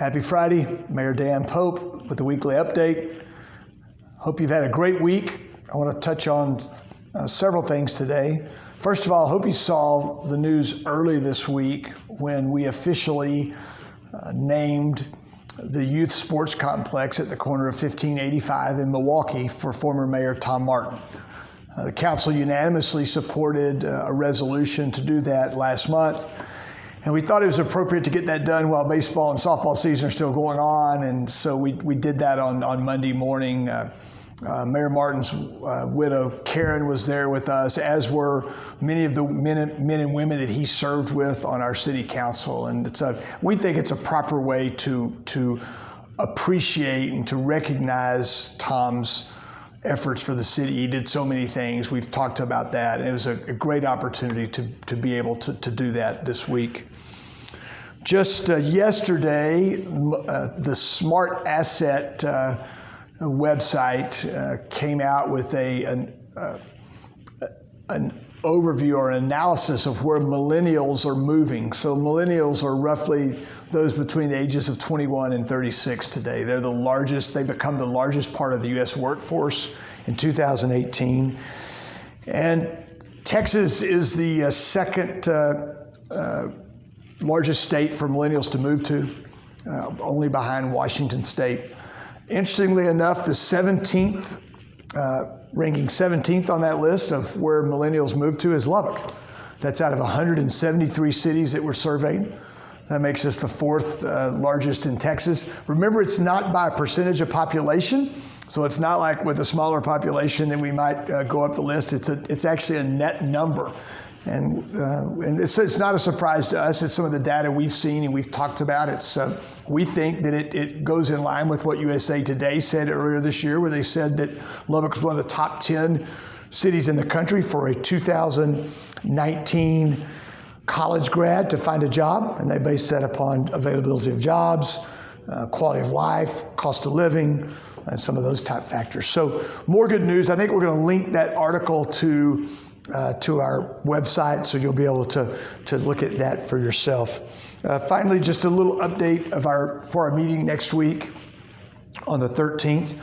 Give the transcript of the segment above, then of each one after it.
Happy Friday, Mayor Dan Pope with the weekly update. Hope you've had a great week. I want to touch on several things today. First of all, I hope you saw the news early this week when we officially named the youth sports complex at the corner of 1585 in Milwaukee for former Mayor Tom Martin. The council unanimously supported a resolution to do that last month. And we thought it was appropriate to get that done while baseball and softball season are still going on. And so we did that on Monday morning. Mayor Martin's widow, Karen, was there with us, as were many of the men and women that he served with on our city council. And we think it's a proper way to appreciate and to recognize Tom's efforts for the city. He did so many things. We've talked about that. And it was a great opportunity to be able to do that this week. Just yesterday, the SmartAsset website came out with an overview or an analysis of where millennials are moving. So millennials are roughly those between the ages of 21 and 36 today. They're the largest. They become the largest part of the U.S. workforce in 2018. And Texas is the second largest state for millennials to move to, only behind Washington State. Interestingly enough, the 17th, ranking 17th on that list of where millennials move to is Lubbock. That's out of 173 cities that were surveyed. That makes us the fourth largest in Texas. Remember, it's not by a percentage of population, so it's not like with a smaller population that we might go up the list. It's actually a net number. And it's not a surprise to us. It's some of the data we've seen and we've talked about. We think that it goes in line with what USA Today said earlier this year, where they said that Lubbock was one of the top 10 cities in the country for a 2019 college grad to find a job. And they based that upon availability of jobs, quality of life, cost of living, and some of those type factors. So more good news. I think we're going to link that article to our website, so you'll be able to look at that for yourself. Finally, just a little update for our meeting next week on the 13th.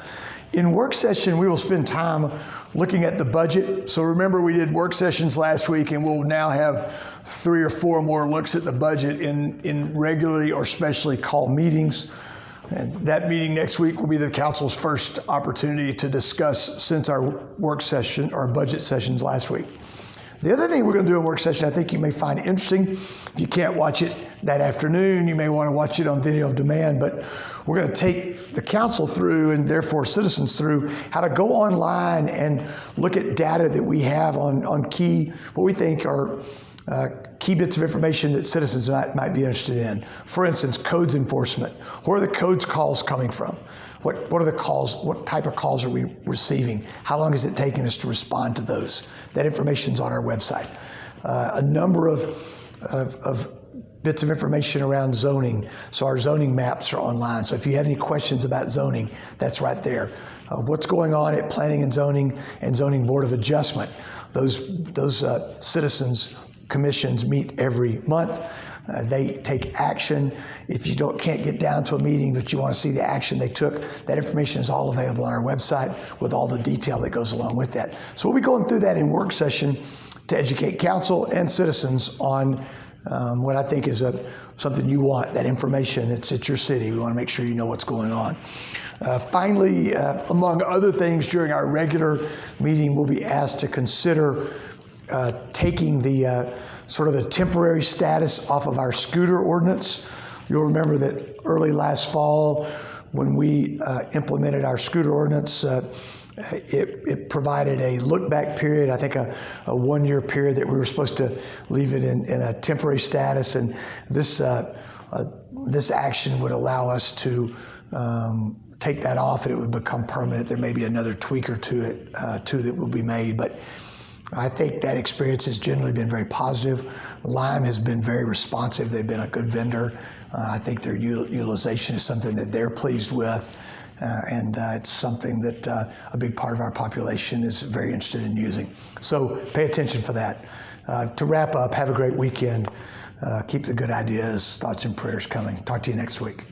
In work session, we will spend time looking at the budget. So remember, we did work sessions last week, and we'll now have 3 or 4 more looks at the budget in regularly or specially called meetings. And that meeting next week will be the council's first opportunity to discuss since our work session, our budget sessions last week. The other thing we're going to do in work session, I think you may find interesting. If you can't watch it that afternoon, you may want to watch it on video on demand, but we're going to take the council through, and therefore citizens through, how to go online and look at data that we have on key, what we think are key bits of information that citizens might be interested in. For instance, codes enforcement. Where are the codes calls coming from? What are the calls? What type of calls are we receiving? How long is it taking us to respond to those? That information's on our website. A number of bits of information around zoning. So our zoning maps are online. So if you have any questions about zoning, that's right there. What's going on at Planning and Zoning Board of Adjustment? Those citizens commissions meet every month. They take action. If you can't get down to a meeting, but you want to see the action they took, that information is all available on our website with all the detail that goes along with that. So we'll be going through that in work session to educate council and citizens on what I think is something you want, that information. It's your city. We want to make sure you know what's going on. Finally, among other things, during our regular meeting, we'll be asked to consider taking the sort of the temporary status off of our scooter ordinance. You'll remember that early last fall, when we implemented our scooter ordinance, it provided a look-back period, I think a 1-year period that we were supposed to leave it in a temporary status, and this action would allow us to take that off, and it would become permanent. There may be another tweak or two that will be made, but I think that experience has generally been very positive. Lime has been very responsive. They've been a good vendor. I think their utilization is something that they're pleased with. And it's something that a big part of our population is very interested in using. So pay attention for that. To wrap up, have a great weekend. Keep the good ideas, thoughts, and prayers coming. Talk to you next week.